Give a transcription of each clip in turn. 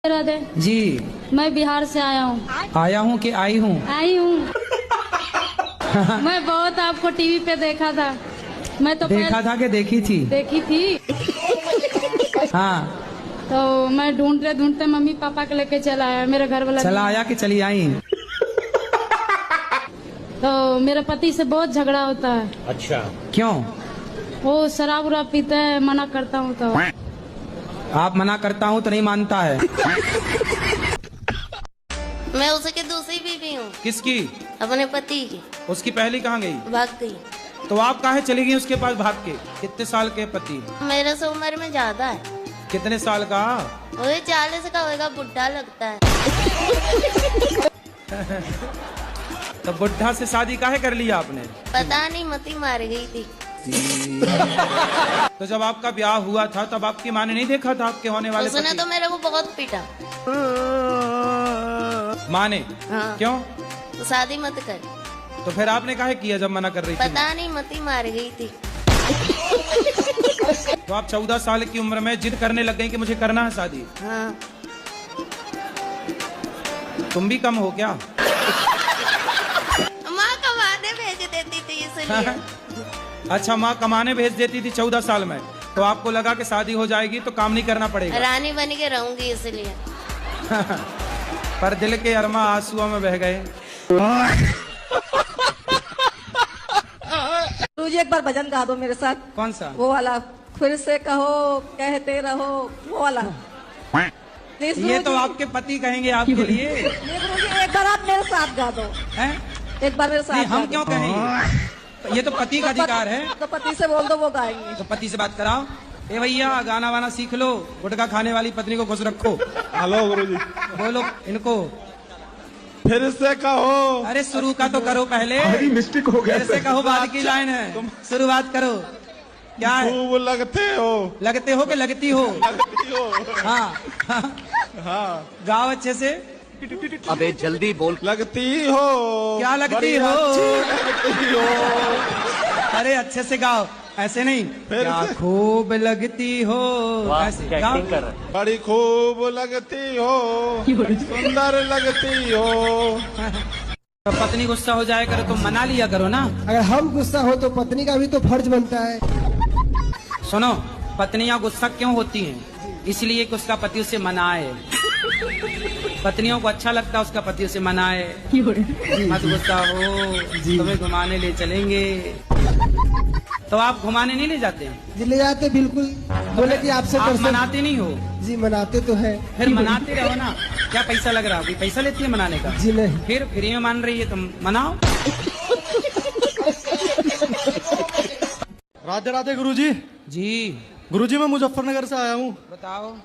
राधे जी। मैं बिहार से आया हूँ। आया हूँ कि आई हूँ? आई हूँ। मैं बहुत आपको टीवी पे देखा था। मैं तो देखा था कि देखी थी? देखी थी। हाँ। तो मैं ढूंढते ढूंढते मम्मी पापा के लेके चला आया। मेरे घर वाला चला आया कि चली आई? तो मेरे पति से बहुत झगड़ा होता है। अच्छा, क्यों? वो शराब उराब पीते हैं, मना करता हूँ तो। आप मना करता हूँ तो नहीं मानता है? मैं उसकी दूसरी बीवी हूँ, किसकी? अपने पति की। उसकी पहली कहाँ गई? भाग गई। तो आप काहे चली गई उसके पास भाग के? कितने साल के पति? मेरे से उम्र में ज्यादा है। कितने साल का? वही 40 का होगा, बुढ़ा लगता है। तो बुढ़ा से शादी काहे कर लिया आपने? पता नहीं, मती मार गई थी। तो जब आपका ब्याह हुआ था तब आपकी माँ ने नहीं देखा था आपके होने वाले उसने पति? तो मेरे को बहुत पीटा। माँ ने? हाँ। क्यों? तो शादी मत कर। तो फिर आपने काहे किया जब मना कर रही थी? पता नहीं, मती मार गई थी। तो आप 14 साल की उम्र में जिद करने लग गई कि मुझे करना है शादी। हाँ। तुम भी कम हो क्या? माँ कमाने भेज देती थी इसलिए। अच्छा, माँ कमाने भेज देती थी 14 साल में, तो आपको लगा कि शादी हो जाएगी तो काम नहीं करना पड़ेगा। रानी बन के रहूंगी इसलिए। पर दिल के अरमा आंसुओं में बह गए। गुरुजी एक बार भजन गा दो मेरे साथ। कौन सा? वो वाला, फिर से कहो कहते रहो, वो वाला। प्लीज ये तो आपके पति कहेंगे आपके लिए। गुरुजी एक बार आप मेरे साथ गा दो। हैं? एक बार मेरे साथ नहीं, हम गा क्यों दो। कहेंगे? ये तो पति का अधिकार है। तो पति से बोल दो, वो गाएंगे। तो पति से बात कराओ। ए भैया, गाना वाना सीख लो, गुटखा खाने वाली पत्नी को खुश रखो। हेलो गुरुजी। बोलो इनको। फिर से कहो। अरे शुरू का तो करो पहले। मिस्टेक हो गया। फिर से कहो बाद की लाइन है, शुरुआत करो। क्या है? खूब लगते हो। लगते हो कि लगती हो? लगती हो। हाँ हाँ, गाओ अच्छे से। अबे जल्दी बोल। लगती हो। क्या लगती बड़ी हो? अच्छी लगती हो। अरे अच्छे से गाओ, ऐसे नहीं। फिर क्या से? खूब लगती हो, ऐसे गाओ। बड़ी खूब लगती हो, सुंदर लगती हो। तो पत्नी गुस्सा हो जाए करो तो मना लिया करो ना। अगर हम गुस्सा हो तो पत्नी का भी तो फर्ज बनता है। सुनो, पत्नियां गुस्सा क्यों होती हैं? इसलिए कि उसका पति उसे मनाए। पत्नियों को अच्छा लगता है उसका पति उसे मनाए। मत गुस्सा हो, तुम्हें घुमाने ले चलेंगे। तो आप घुमाने नहीं ले जाते हैं? जी ले जाते, बिल्कुल। बोले कि आपसे आप परसों- मनाते नहीं हो? जी मनाते तो है। फिर मनाते रहो ना। क्या पैसा लग रहा है? पैसा लेती है मनाने का? जी नहीं। फिर फ्री में मान रही है, तुम मनाओ। राधे राधे गुरुजी। जी गुरुजी मैं मुजफ्फरनगर से आया हूँ। बताओ।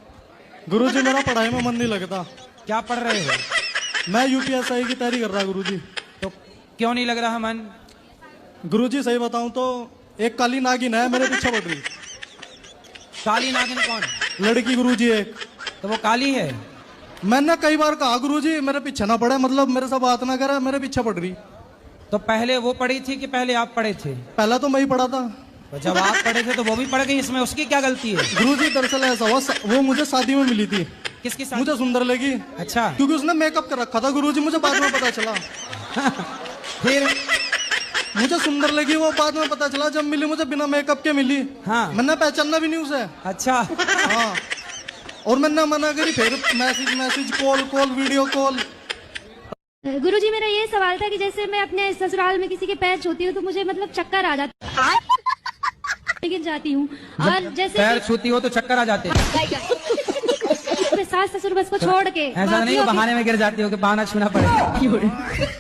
गुरुजी मेरा पढ़ाई में मन नहीं लगता। क्या पढ़ रहे हो? मैं यूपीएसआई की तैयारी कर रहा गुरुजी। तो क्यों नहीं लग रहा मन? गुरुजी सही बताऊं तो एक काली नागिन है मेरे पीछे पड़ रही। काली नागिन कौन? लड़की गुरुजी एक। तो वो काली है? मैंने कई बार कहा गुरुजी मेरे पीछे ना पड़े, मतलब मेरे से बात ना करे, मेरे पीछे पड़ रही। तो पहले वो पढ़ी थी कि पहले आप पढ़े थे? पहला तो मैं ही पढ़ा था। तो जब आप पढ़े थे तो वो भी पढ़ गई, इसमें उसकी क्या गलती है? गुरुजी दरअसल ऐसा हुआ, वो मुझे शादी में मिली थी। किसकी साथ? मुझे सुंदर लगी। अच्छा। क्योंकि उसने मेकअप कर रखा था गुरुजी, मुझे बाद में पता चला। फिर मुझे सुंदर लगी वो, बाद में पता चला जब मिली मुझे बिना मेकअप के मिली। हाँ। मैंने पहचानना भी नहीं उसे। अच्छा। हाँ, और मैंने मना करी, फिर मैसेज कॉल वीडियो कॉल। गुरुजी मेरा ये सवाल था कि जैसे मैं अपने ससुराल में किसी के पैर छूती हूँ तो मुझे मतलब चक्कर आ जाता है, लेकिन जाती हूँ। और जैसे पैर छूती हो तो चक्कर आ जाते हैं? अपने सास ससुर बस को छोड़ के ऐसा नहीं हो बहाने में गिर जाती हो कि बहाना छूना पड़ेगा।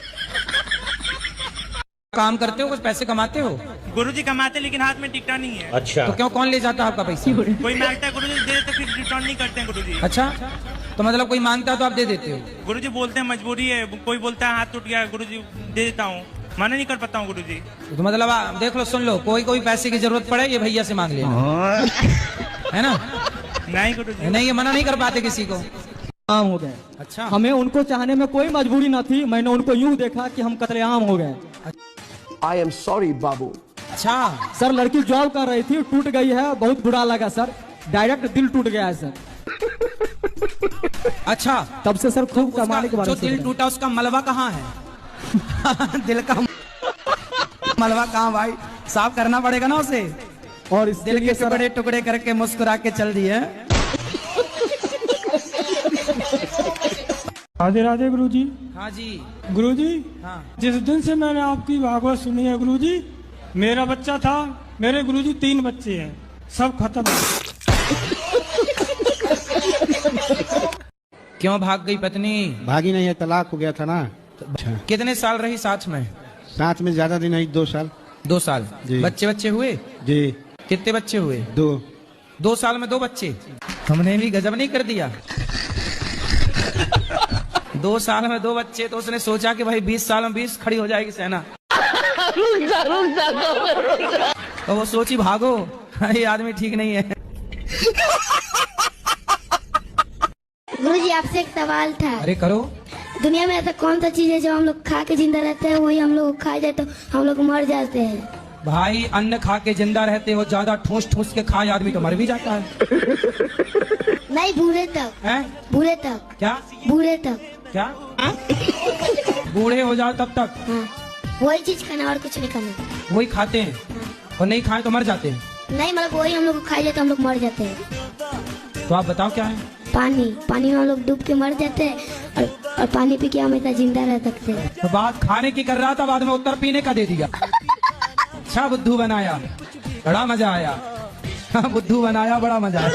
काम करते हो, कुछ पैसे कमाते हो? गुरुजी कमाते लेकिन हाथ में टिकटा नहीं है। अच्छा, तो क्यों, कौन ले जाता है आपका पैसा? कोई मांगता है गुरुजी दे देते, फिर रिटर्न नहीं करते हैं गुरुजी। अच्छा, तो मतलब कोई मांगता है तो आप दे देते हो? गुरुजी बोलते हैं मजबूरी है, कोई बोलता है हाथ टूट गया, गुरुजी दे देता हूँ, मना नहीं कर पाता हूँ गुरुजी। तो मतलब आप देख लो, सुन लो, कोई पैसे की जरूरत पड़े ये भैया से मांग लेना, है ना? नहीं गुरुजी, नहीं, ये मना नहीं कर पाते किसी को। आम हो गए। अच्छा। हमें उनको चाहने में कोई मजबूरी न थी, मैंने उनको यूं देखा कि हम कत्लेआम हो गए। आई एम सॉरी बाबू। अच्छा सर लड़की जॉब कर रही थी, टूट गई है, बहुत बुरा लगा सर, डायरेक्ट दिल टूट गया है सर। अच्छा, तब से सर खूब कमाने के उसका बारे जो में दिल सोच रहे टूटा उसका मलबा कहाँ है? दिल का मलबा कहाँ भाई? साफ करना पड़ेगा ना उसे। हैं। और इसके दिल के लिए सर टुकड़े टुकड़े करके मुस्कुरा के चल दिए। राधे राधे गुरुजी। हाँ जी। गुरुजी, हाँ। जिस दिन से मैंने आपकी भागवत सुनी है गुरुजी, मेरा बच्चा था, मेरे गुरुजी 3 बच्चे हैं, सब खत्म। क्यों भाग गई पत्नी? भागी नहीं है, तलाक हो गया था ना। कितने साल रही साथ में? साथ में ज्यादा दिन नहीं, 2 साल। 2 साल। जी। बच्चे हुए? जी। कितने बच्चे हुए? 2। 2 साल में 2 बच्चे? हमने भी गजब नहीं कर दिया। 2 साल में 2 बच्चे, तो उसने सोचा कि भाई 20 साल में 20 खड़ी हो जाएगी सेना। तो वो सोची भागो, ये आदमी ठीक नहीं है। गुरुजी आपसे एक सवाल था। अरे करो। दुनिया में ऐसा कौन सा चीज है जो हम लोग खा के जिंदा रहते हैं, वही हम लोग खा जाए तो हम लोग मर जाते हैं? भाई अन्न खा के जिंदा रहते हो, ज्यादा ठूस ठूस के खाए आदमी तो मर भी जाता है। नहीं, बूढ़े तक। हैं? बूढ़े तक। क्या? बूढ़े तक। क्या? बूढ़े हो जाओ तब तक? हाँ, वही चीज खाना और कुछ नहीं खाना। वही खाते हैं और नहीं खाए तो मर जाते हैं। नहीं, मतलब वही हम लोग को खाई जाए तो हम लोग मर जाते हैं। तो आप बताओ क्या है? पानी। पानी में हम लोग डूब के मर जाते हैं और पानी पी के हमेशा जिंदा रह सकते हैं। तो बात खाने की कर रहा था, बाद में उत्तर पीने का दे दिया। अच्छा बुद्धू बनाया, बड़ा मजा आया। बुद्धू बनाया, बड़ा मजा आया।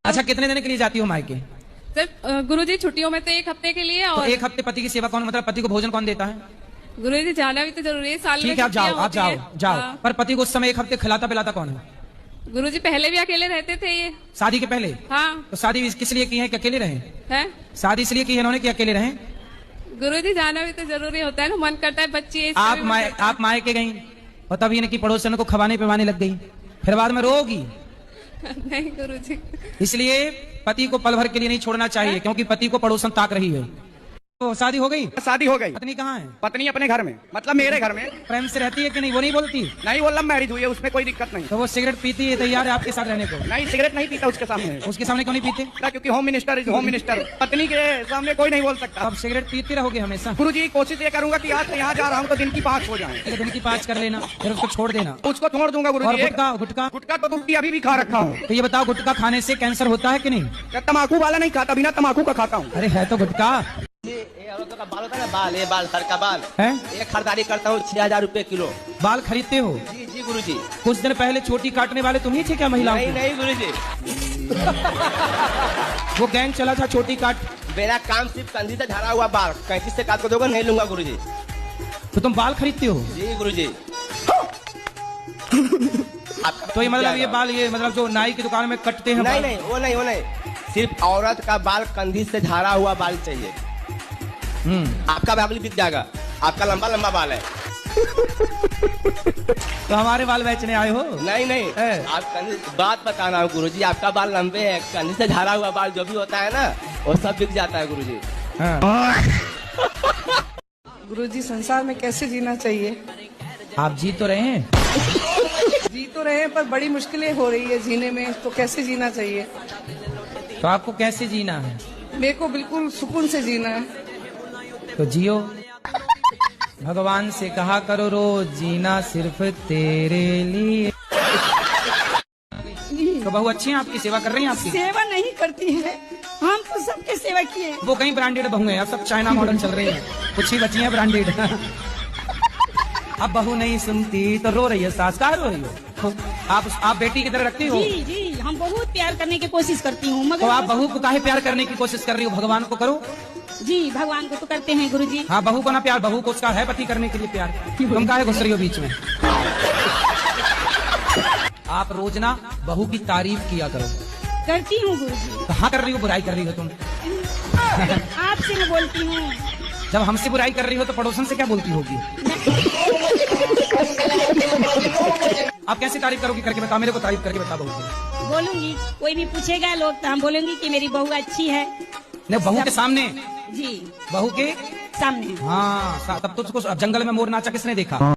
अच्छा, कितने दिन के लिए जाती हो मायके? गुरुजी छुट्टियों में तो 1 हफ्ते के लिए। तो 1 हफ्ते पति की सेवा कौन, मतलब पति को भोजन कौन देता है? गुरुजी जाना भी तो जरूरी है, साल में ठीक है, आप जाओ, आप जाओ, जाओ। हाँ। पर पति को उस समय 1 हफ्ते खिलाता पिलाता कौन है? गुरुजी पहले भी अकेले रहते थे ये। शादी के पहले? हाँ। तो शादी किस लिए की है कि अकेले रहे? है? शादी इसलिए की है इन्होंने कि अकेले रहे? गुरुजी जाना भी तो जरूरी होता है ना, मन करता है बच्चे। आप मायके गई और तब इनकी पड़ोसन को खवाने पिवाने लग गई, फिर बाद में रोगी। नहीं गुरुजी। इसलिए पति को पल भर के लिए नहीं छोड़ना चाहिए, क्योंकि पति को पड़ोसन ताक रही है। तो शादी हो गई? शादी हो गई। पत्नी कहाँ है? पत्नी अपने घर में, मतलब मेरे घर में। प्रेम से रहती है कि नहीं? वो नहीं बोलती? नहीं, वो लव मैरिज हुई है, उसमें कोई दिक्कत नहीं। तो वो सिगरेट पीती है, तैयार है आपके साथ रहने को? नहीं, सिगरेट नहीं पीता उसके सामने। उसके सामने क्यों नहीं पीते? क्योंकि home minister is home minister, पत्नी के सामने कोई नहीं बोल सकता। आप सिगरेट पीते रहोगे हमेशा? गुरुजी, कोशिश ये करूंगा कि आज से यहाँ जा रहा हूँ तो दिन की 5 हो जाए। दिन की 5 कर लेना, फिर उसको छोड़ देना। उसको छोड़ दूंगा और गुरुजी। गुटखा? गुटखा गुटखा तो गुटकी अभी भी खा रखा हूँ। तो ये बताओ, गुटखा खाने से कैंसर होता है कि नहीं? तम्बाकू वाला नहीं खाता, बिना तम्बाकू का खाता हूँ। अरे है तो गुटखा। बाल होता है ना, बाल, ये बाल, सर का बाल है। ये खरीदारी करता हूँ 6000 रुपए किलो। बाल खरीदते हो? जी जी गुरुजी। कुछ दिन पहले चोटी काटने वाले तुम ही थे क्या महिलाओं नहीं की? नहीं गुरुजी, वो गैंग चला था चोटी काट। मेरा काम सिर्फ कंधी से झड़ा हुआ बाल, कैंची से काट को दोगे नहीं लूंगा गुरुजी। तो तुम बाल खरीदते हो? जी गुरुजी। तो ये मतलब ये बाल, ये मतलब जो नाई की दुकान में कटते हैं? नहीं नहीं, वो नहीं, वो नहीं, सिर्फ औरत का बाल कंधी से झाड़ा हुआ बाल चाहिए। आपका बाल बिक जाएगा, आपका लंबा लंबा बाल है। तो हमारे बाल बेचने आए हो? नहीं नहीं, आप कंधी, बात बताना है गुरुजी, आपका बाल लंबे है, कंधी से झाड़ा हुआ बाल जो भी होता है ना, वो सब बिक जाता है गुरुजी। गुरुजी, संसार में कैसे जीना चाहिए? आप जी तो रहे हैं? जी तो रहे हैं, पर बड़ी मुश्किलें हो रही है जीने में, तो कैसे जीना चाहिए? तो आपको कैसे जीना है? मेरे को बिल्कुल सुकून से जीना है। तो जियो। भगवान से कहा करो रोज, जीना सिर्फ तेरे लिए। तो बहू अच्छी हैं आपकी, सेवा कर रही हैं आपकी? सेवा नहीं करती है, हम तो सबके सेवा किए। वो कहीं ब्रांडेड बहू हैं, अब सब चाइना मॉडल चल रही हैं, कुछ ही बची हैं ब्रांडेड। अब बहू नहीं सुनती तो रो रही है सास। कहाँ रो रही हो? आप बेटी की तरह रखती हो? जी जी, हम बहुत प्यार करने की कोशिश करती हूँ, मगर तो आप बहू को काहे प्यार करने की कोशिश कर रही हो? भगवान को करो। जी, भगवान को तो करते हैं गुरुजी। हाँ, बहू को ना प्यार, बहू को उसका है पति करने के लिए प्यार। तुम काहे घुस रही हो बीच में? आप रोज ना बहू की तारीफ किया करो। करती हूँ गुरुजी। कहाँ कर रही हो? बुराई कर रही हो तुम। आपसे मैं बोलती हूँ। जब हमसे बुराई कर रही हो तो पड़ोसन से क्या बोलती होगी? आप कैसे तारीफ करोगी? करके बता, मेरे को तारीफ करके बता। बहू की बोलूंगी, कोई भी पूछेगा लोग तो हम बोलेंगे कि मेरी बहू अच्छी है। नहीं, बहू के सामने? जी, बहू के सामने। हाँ, तब तो उसको जंगल में मोर नाचा किसने देखा?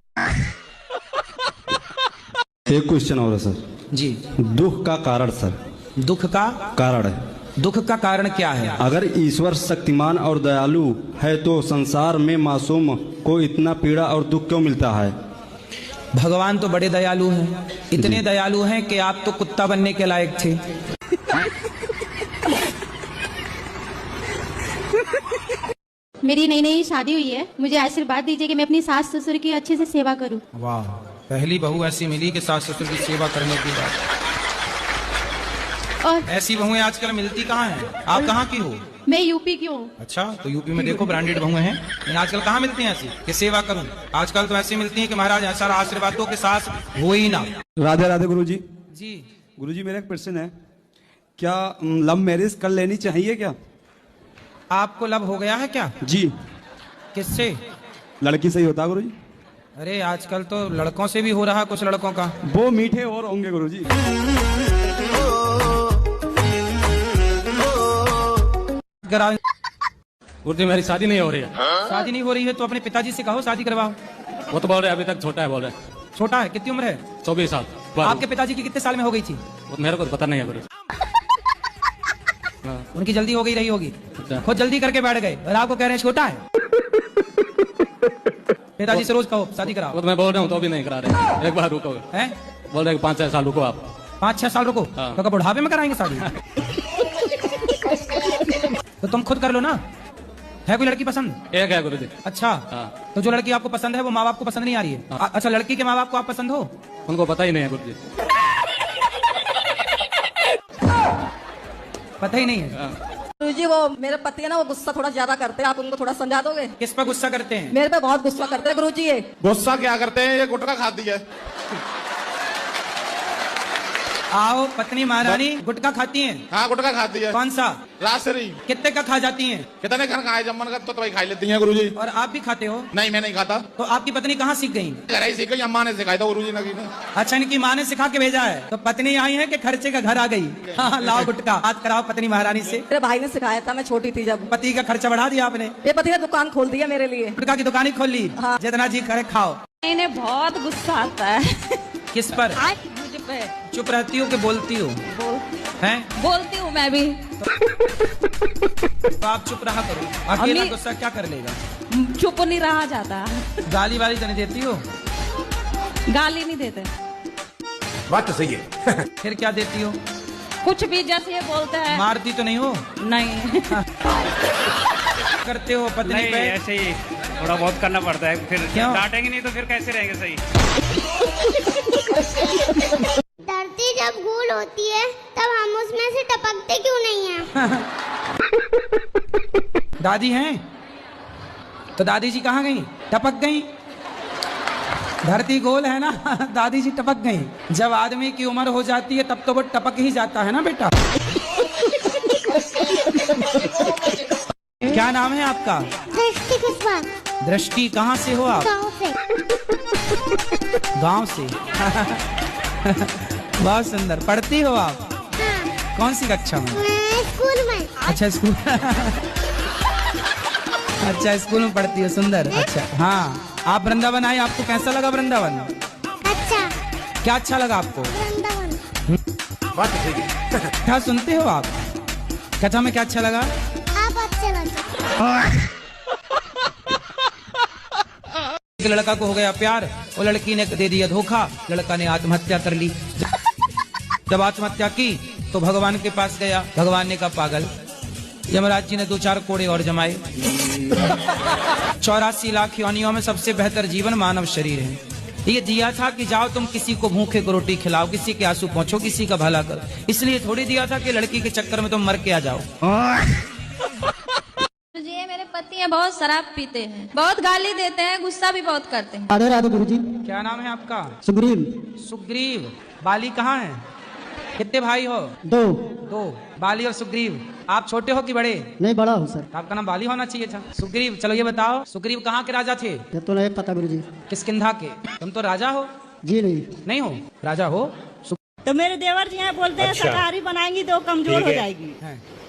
एक क्वेश्चन और है सर जी। दुख का कारण सर, दुख का कारण है। दुख का कारण क्या है? अगर ईश्वर शक्तिमान और दयालु है तो संसार में मासूम को इतना पीड़ा और दुख क्यों मिलता है? भगवान तो बड़े दयालु हैं, इतने दयालु हैं कि आप तो कुत्ता बनने के लायक थे। मेरी नई नई शादी हुई है, मुझे आशीर्वाद दीजिए कि मैं अपनी सास ससुर की अच्छे से सेवा करूं। वाह, पहली बहू ऐसी मिली कि सास ससुर की सेवा करने की बात। और ऐसी बहुएं आजकल मिलती कहाँ हैं? आप कहाँ की हो? मैं यूपी की हूँ। अच्छा, तो यूपी में देखो ब्रांडेड बहुएं हैं, लेकिन आजकल कहाँ मिलती हैं ऐसी कि सेवा करूं? आजकल तो ऐसी मिलती हैं कि महाराज सारा आशीर्वादों के साथ हो ही ना। राधे राधे गुरुजी। जी गुरुजी, मेरा एक प्रश्न है, क्या लव मैरिज कर लेनी चाहिए क्या? आपको लव हो गया है क्या? जी। किससे? लड़की से ही होता गुरुजी। अरे आजकल तो लड़कों से भी हो रहा, कुछ लड़कों का। वो मीठे और होंगे गुरुजी। गुरुजी मेरी शादी नहीं हो रही है। शादी नहीं हो रही है तो अपने पिताजी से कहो शादी करवाओ। वो तो बोल रहे अभी तक छोटा है, बोल रहे। छोटा है? कितनी उम्र है? 24 साल। आपके पिताजी की कितने साल में हो गई थी? वो मेरे को तो पता नहीं है गुरुजी। उनकी जल्दी हो गई रही होगी, खुद जल्दी करके बैठ गए और आपको कह रहे हैं छोटा है। पिताजी से रोज कहो शादी कराओ। वो तो मैं बोल रहा हूँ तो भी नहीं करा रहे। एक बार रुको हैं? बोल रहे 5-6 साल रुको आप। 5-6 साल रुको? तो कब बुढ़ापे में कराएंगे शादी? तो तुम खुद कर लो ना। है कोई लड़की पसंद? एक है गुरुजी। अच्छा, तो जो लड़की आपको पसंद है वो माँ बाप को पसंद नहीं आ रही है? अच्छा, लड़की के माँ बाप को आप पसंद हो? उनको पता ही नहीं है गुरुजी। पता ही नहीं है? गुरुजी वो मेरे पति है ना, वो गुस्सा थोड़ा ज्यादा करते हैं, आप उनको थोड़ा समझा दोगे? किस पर गुस्सा करते हैं? मेरे पे बहुत गुस्सा करते हैं गुरुजी। ये गुस्सा क्या करते हैं? ये गुटखा खाती है। आओ, पत्नी महारानी गुटखा खाती हैं? हाँ, गुटखा खाती है। कौन सा? रासरी। कितने का खा जाती हैं? कितने खाना खाए, जब मन का तो भाई खा लेती हैं गुरुजी। और आप भी खाते हो? नहीं, मैं नहीं खाता। तो आपकी पत्नी कहाँ सीख गई? घर ही सीख गई, अम्मा ने सिखाया था गुरुजी ने। अच्छा, इनकी माँ ने सिखा के भेजा है, तो पत्नी आई है कि खर्चे का घर आ गई? हाँ, लाओ गुटखा, बात कराओ पत्नी महारानी से। मेरे भाई ने सिखाया था, मैं छोटी थी जब। पति का खर्चा बढ़ा दिया आपने? ये पति ने दुकान खोल दिया मेरे लिए, गुटखा की दुकान ही खोल ली। हाँ। जितना जी करे खाओ। इन्हें बहुत गुस्सा आता है। किस पर? मुझे पे। चुप रहती हो कि बोलती हो? हैं? बोलती हूँ मैं भी। तो आप चुप रहा करो, अकेला गुस्सा क्या कर लेगा? चुप नहीं रहा जाता। गाली वाली तो नहीं देती हो? गाली नहीं देते। बात तो सही है। फिर क्या देती हो? कुछ भी जैसे ये बोलते हैं। मारती तो नहीं हो? नहीं। करते हो पत्नी नहीं, पे? ऐसे ही थोड़ा बहुत करना पड़ता है, फिर क्यों? डांटेंगे नहीं तो फिर कैसे रहेंगे सही? धरती जब गोल होती है तब हम उसमें से टपकते क्यों नहीं हैं? दादी हैं? तो दादी जी कहाँ गई? टपक गई? धरती गोल है ना, दादी जी टपक गई। जब आदमी की उम्र हो जाती है तब तो वो टपक ही जाता है ना बेटा। क्या नाम है आपका? दृष्टि कुशवाहा। दृष्टि, कहाँ से हो आप? गाँव से। गाँव से। बहुत सुंदर। पढ़ती हो आप? हाँ। कौन सी कक्षा में? स्कूल में। अच्छा, स्कूल। अच्छा, स्कूल में पढ़ती हो, सुंदर। अच्छा, हाँ। आप वृंदावन आए, आपको कैसा लगा वृंदावन? अच्छा। क्या अच्छा लगा आपको? वृंदावन। बात तो सही है। क्या सुनते हो आप? कथा में क्या अच्छा लगा? आप अच्छे लगे। एक लड़का को हो गया प्यार, वो लड़की ने दे दिया धोखा, लड़का ने आत्महत्या कर ली। जब आत्महत्या की तो भगवान के पास गया, भगवान ने कहा पागल। यमराज जी ने 2-4 कोड़े और जमाए। 84 लाख योनियों में सबसे बेहतर जीवन मानव शरीर है। ये दिया था कि जाओ तुम किसी को भूखे को रोटी खिलाओ, किसी के आंसू पहुंचो, किसी का भला करो। इसलिए थोड़ी दिया था कि लड़की के चक्कर में तुम मर के आ जाओ। ये मेरे पति हैं, बहुत शराब पीते हैं, बहुत गाली देते हैं, गुस्सा भी बहुत करते हैं। राधे राधे गुरुजी। क्या नाम है आपका? सुग्रीव। सुग्रीव। बाली कहाँ है? कितने भाई हो? 2। बाली और सुग्रीव। आप छोटे हो कि बड़े? नहीं, बड़ा हूँ सर। आपका नाम बाली होना चाहिए था। सुग्रीव। चलो ये बताओ, सुग्रीव कहाँ के राजा थे? ये तो नहीं पता गुरुजी। किसकिंधा के? तुम तो राजा हो। जी नहीं हो? राजा हो? तो मेरे देवर जी यहाँ बोलते हैं शाकाहारी बनाएंगी तो कमजोर हो जाएगी।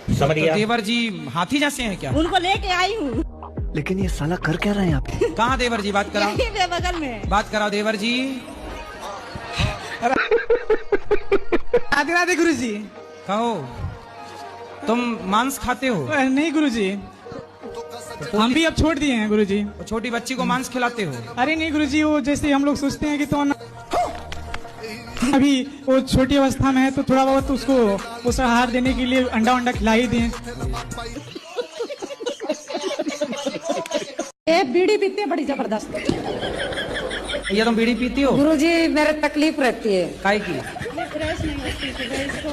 समझ गया। तो देवर जी हाथी जैसे हैं क्या? उनको लेके आई हूँ। लेकिन ये साला कर क्या रहे हैं आप? कहाँ देवर जी? बात कराओ। बगल में बात कराओ देवर जी। राधे राधे गुरुजी। कहो, तुम मांस खाते हो? नहीं गुरुजी, हम भी अब छोड़ दिए हैं गुरुजी। छोटी बच्ची को मांस खिलाते हो? अरे नहीं गुरुजी, वो जैसे हम लोग सोचते हैं कि तो अभी वो छोटी अवस्था में है तो थोड़ा बहुत उसको पोषाहार देने के लिए अंडा वंडा खिला ही दिए। ये बीड़ी पीते हैं बड़ी जबरदस्त। ये तुम बीड़ी पीती हो? गुरुजी मेरे तकलीफ रहती है। काय की?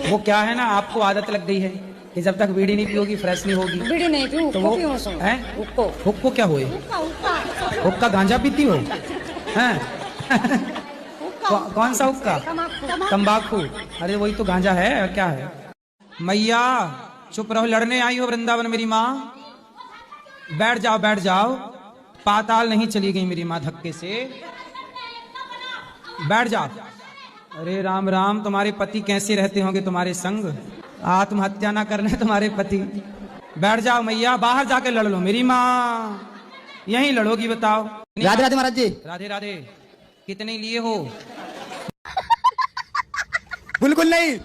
वो क्या है ना, आपको आदत लग गई है कि जब तक बीड़ी नहीं पियोगी फ्रेश नहीं होगी। बीड़ी नहीं पी, तो वो है हुक्को क्या हुए? हुक्का गांजा पीती हो? हैं? कौन सा हुक्का? तंबाकू। अरे वही तो गांजा है, क्या है? मैया चुप रहो, लड़ने आई हो वृंदावन मेरी माँ। बैठ जाओ बैठ जाओ, पाताल नहीं चली गई मेरी माँ धक्के से। बैठ जाओ। अरे राम राम, तुम्हारे पति कैसे रहते होंगे तुम्हारे संग? आत्महत्या ना करने तुम्हारे पति। बैठ जाओ मैया, बाहर जाके लड़ लो मेरी माँ। यहीं लड़ोगी बताओ? राधे राधे महाराज जी। राधे राधे। कितने लिए हो? बिल्कुल नहीं।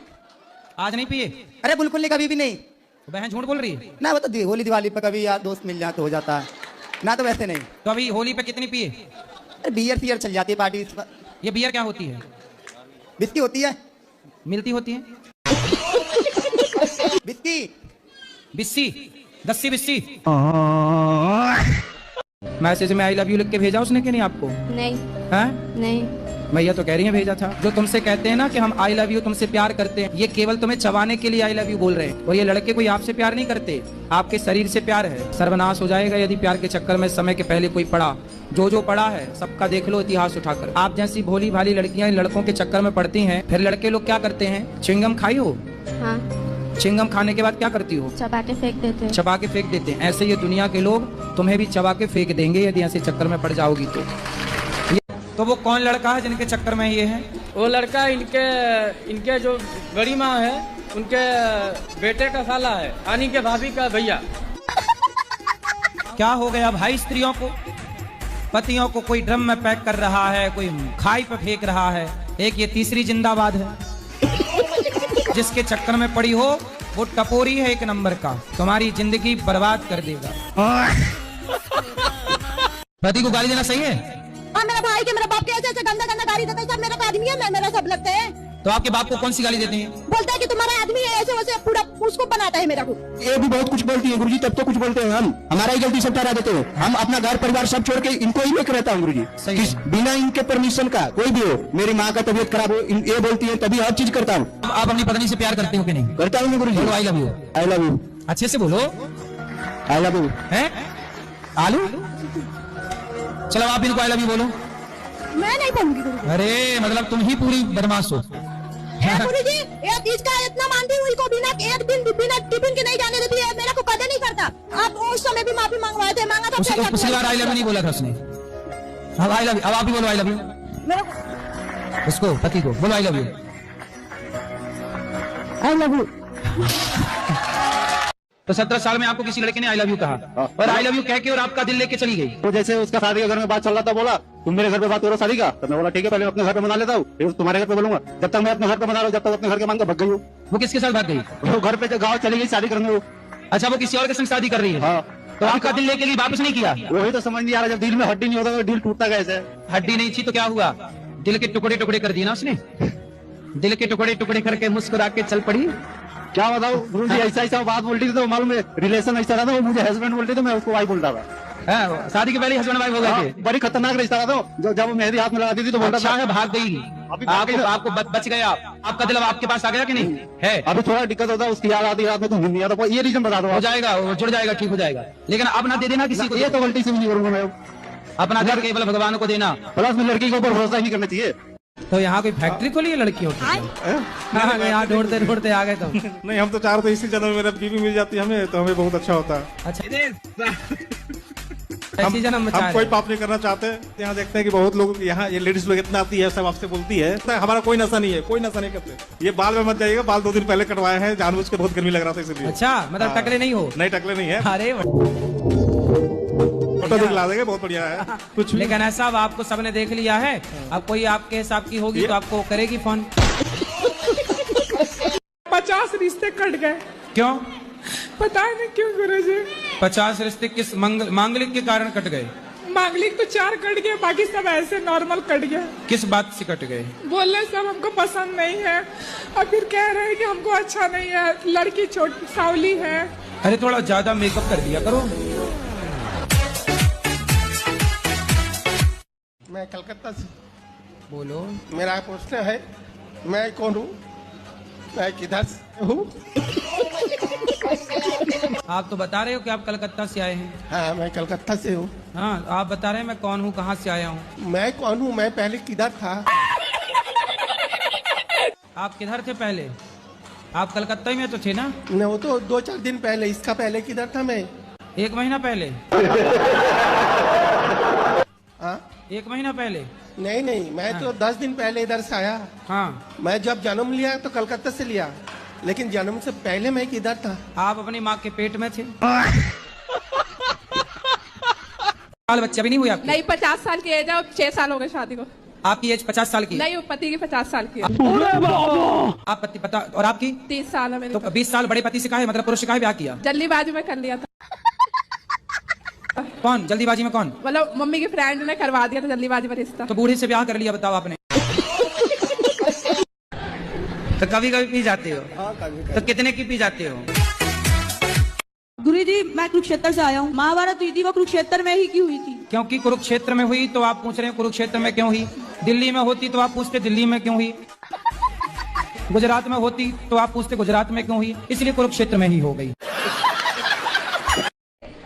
आज नहीं पिए? अरे बिल्कुल नहीं, कभी भी नहीं। तो बहन झूठ बोल रही है ना, वो तो होली दिवाली पे कभी यार दोस्त मिल जाए तो हो जाता है, ना तो वैसे नहीं। तो अभी होली पे कितनी पिए? अरे बियर सियर चल जाती है पार्टी। ये बियर क्या होती है? बिस्की होती है। मिलती होती है? बिस्की बिस्सी, दस्सी बिस्सी। मैसेज में आई लव यू लिख के भेजा उसने कि नहीं आपको? नहीं। हैं? नहीं। भैया तो कह रही है भेजा था। जो तुमसे कहते हैं ना कि हम आई लव यू तुमसे प्यार करते हैं, ये केवल तुम्हें चबाने के लिए आई लव यू बोल रहे हैं। और ये लड़के कोई आपसे प्यार नहीं करते, आपके शरीर से प्यार है। सर्वनाश हो जाएगा यदि प्यार के चक्कर में समय के पहले कोई पड़ा। जो पड़ा है सबका देख लो इतिहास उठाकर। आप जैसी भोली भाली लड़कियां इन लड़कों के चक्कर में पड़ती हैं, फिर लड़के लोग क्या करते हैं? च्युइंगम खाई हो? हाँ। च्युइंगम खाने के बाद क्या करती हो? चबा के फेंक देते हैं। चबा के फेंक देते हैं। ऐसे ये दुनिया के लोग तुम्हें भी चबा के फेंक देंगे यदि ऐसे चक्कर में पड़ जाओगी तो वो कौन लड़का है जिनके चक्कर में ये है? वो लड़का इनके जो बड़ी माँ है उनके बेटे का साला है, यानी के भाभी का भैया। क्या हो गया भाई स्त्रियों को? पतियों को कोई ड्रम में पैक कर रहा है, कोई खाई पे फेंक रहा है। एक ये तीसरी जिंदाबाद है जिसके चक्कर में पड़ी हो, वो टपोरी है एक नंबर का, तुम्हारी जिंदगी बर्बाद कर देगा। पति को गाली देना सही है? हाँ, मेरा भाई के मेरा बाप के ऐसे गंदा गंदा गाली देता है। सब मेरा आदमी है, मैं मेरा सब लगता है। तो आपके बाप को कौन सी गाली देते हैं? बोलता है कि तुम्हारा आदमी है, ऐसे वैसे पूरा उसको बनाता है मेरा को। ये भी बहुत कुछ बोलती है गुरुजी, तब तो कुछ बोलते हैं हम, हमारा ही गलती सब ठहरा देते हो। हम अपना घर परिवार सब छोड़ के इनको ही लेकर रहता हूँ गुरुजी, बिना इनके परमिशन का। कोई भी हो, मेरी माँ का तबीयत खराब हो, ये बोलती है तभी हर चीज करता हूँ। आप अपनी पत्नी से प्यार करते हो कि नहीं? करता हूँ गुरुजी। I love you. I love you. अच्छे से बोलो। आई लव यू है आलू। चलो आप इनको आई लव यू बोलो। मैं नहीं बोलूंगी गुरुजी। अरे मतलब तुम ही पूरी बदमाश हो। गुरुजी एक चीज का इतना मानती हूँ, इसको बिना एक दिन बिना टिफिन के नहीं जाने देती है, मेरा को कदर नहीं करता। आप उस समय भी माफी मंगवाए थे, मांगा था। पिछली बार आई लव यू नहीं बोला था उसने। अब आई लव यू, अब आप ही बोलो आई लव यू। उसको पति को बोलो आई love you. I love you. तो 17 साल में आपको किसी लड़के ने आई लव यू कहा और आई लव यू कह के और आपका दिल लेके चली गई। तो जैसे उसका शादी के घर में बात चल रहा था, बोला तुम मेरे घर पे बात करो शादी का, तो मैं बोला ठीक है, पहले अपने घर पे मना लेता हूँ, फिर तुम्हारे घर पे बोलूंगा। जब तक मैं अपने घर पे मना रहा हूँ, जब तक अपने घर के मांग के भग गई हूँ। वो किसके साथ भाग गई? वो घर पे गाँव चली गई शादी करने। वो अच्छा, वो किसी और के संग शादी कर रही है? हाँ। तो आपका दिल लेके गई, वापस नहीं किया? वही तो समझ नहीं आ रहा, जब दिल में हड्डी नहीं होता तो दिल टूटता कैसे? हड्डी नहीं थी तो क्या हुआ? दिल के टुकड़े टुकड़े कर दिए ना उसने। दिल के टुकड़े टुकड़े करके मुस्कुरा के चल पड़ी। क्या बताऊँ गुरुजी, ऐसा बात बोलती थी तो मालूम है रिलेशन ऐसा रहा था। वो मुझे हस्बैंड बोलती थी, मैं उसको वाइफ बोलता था। शादी के पहले हस्बैंड वाइफ हो गए थे? बड़ी खतरनाक रिश्ता था। तो जब मेहंदी हाथ में लगाती थी तो बोलता था भाग गई। आपको बच गया। आपका दिल आपके पास आ गया कि नहीं है? अभी थोड़ा दिक्कत होता है, उसकी याद आती रात में तो नहीं आता। ये रीजन बता दो। हो जाएगा, वो जुड़ जाएगा, ठीक हो जाएगा। लेकिन अब ना दे देना किसी को। ये तो गलती से भी नहीं करूंगा मैं। अपना घर केवल भगवान को देना। प्लस में लड़की के ऊपर भरोसा ही नहीं करना चाहिए। तो यहाँ कोई फैक्ट्री खोली है लड़कियों की? यहाँ ढूंढते ढूंढते आ गए तो। नहीं, हम तो चाह रहे थे इसी जन्म में मेरा बीवी मिल जाती हमें तो हमें बहुत अच्छा होता। अच्छा, हम कोई पाप नहीं करना चाहते। यहाँ देखते हैं कि बहुत लोग यहाँ ये लेडीज लोग इतना आती है, सब आपसे बोलती है हमारा कोई नशा नहीं है, कोई नशा नहीं करते। ये बाल में मत जाइएगा, बाल 2 दिन पहले कटवाए हैं जानबूझ के, बहुत गर्मी लग रहा था इसलिए। अच्छा, मतलब टकले नहीं हो? नहीं, टकले नहीं है। अरे फोटो दिखला देंगे, बहुत बढ़िया है कुछ। लेकिन ऐसा अब आपको सबने देख लिया है, अब कोई आपके हिसाब की होगी तो आपको करेगी फोन। 50 रिश्ते कट गए। क्यों? पता नहीं क्यों गुरुजी। 50 रिश्ते किस मांगलिक के कारण कट गए? मांगलिक तो 4 कट गए, बाकी सब ऐसे नॉर्मल कट गया। किस बात से कट गए? बोले सब हमको पसंद नहीं है और फिर कह रहे हैं कि हमको अच्छा नहीं है, लड़की छोटी सावली है। अरे थोड़ा ज्यादा मेकअप कर दिया करो। मैं कलकत्ता से। बोलो। मेरा प्रश्न है, मैं कौन हूँ, मैं किधर से हूँ? आप तो बता रहे हो कि आप कलकत्ता से आए हैं। हाँ, मैं कलकत्ता से हूँ। हाँ, आप बता रहे हैं मैं कौन हूँ, कहाँ से आया हूँ। मैं कौन हूँ, मैं पहले किधर था? आप किधर थे पहले? आप कलकत्ता में तो थे ना? नहीं, वो तो 2-4 दिन पहले। इसका पहले किधर था मैं? 1 महीना पहले। हाँ? 1 महीना पहले? नहीं नहीं, मैं तो 10 दिन पहले इधर से आया। हाँ। मैं जब जन्म लिया तो कलकत्ता से लिया, लेकिन जन्म से पहले मैं किधर था? आप अपनी माँ के पेट में थे। साल बच्चा भी नहीं हुआ? नहीं, 50 साल की एज है, 6 साल हो गए शादी को। आपकी एज 50 साल की? नहीं, पति की 50 साल की है। आप पति पता और आपकी? 30 साल है मेरे। तो 20 साल बड़े पति से काहे, मतलब पुरुष से काहे ब्याह किया? जल्दीबाजी में कर लिया था। कौन जल्दीबाजी में? कौन? मतलब मम्मी के फ्रेंड ने करवा दिया था जल्दीबाजी में रिश्ता। तो बूढ़े से ब्याह कर लिया, बताओ आपने। तो कभी कभी पी जाते हो? हाँ, कभी। तो कितने की पी जाते हो? गुरुजी, मैं कुरुक्षेत्र से आया हूँ। महाभारत हुई थी वो कुरुक्षेत्र में ही क्यों हुई थी? क्योंकि कुरुक्षेत्र में हुई तो आप पूछ रहे हैं कुरुक्षेत्र में क्यों हुई। दिल्ली में होती तो आप पूछते दिल्ली में क्यों हुई। गुजरात में होती तो आप पूछते गुजरात में क्यों हुई। इसलिए कुरुक्षेत्र में ही हो गई।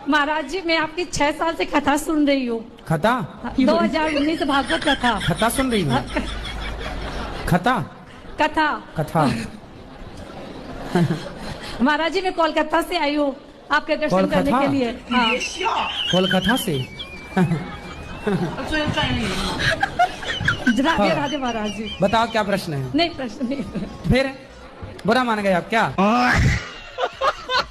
महाराज जी, मैं आपकी 6 साल से कथा सुन रही हूँ। खता? 2019 भागवत कथा। खता सुन रही हूँ? खता? कथा। कथा। महाराज जी, मैं कोलकाता से आई हूँ आपके दर्शन करने के लिए। हाँ। कोलकाता से? राधे राधे महाराज जी। बताओ क्या प्रश्न है? नहीं, प्रश्न नहीं। फिर बुरा मान गए आप क्या?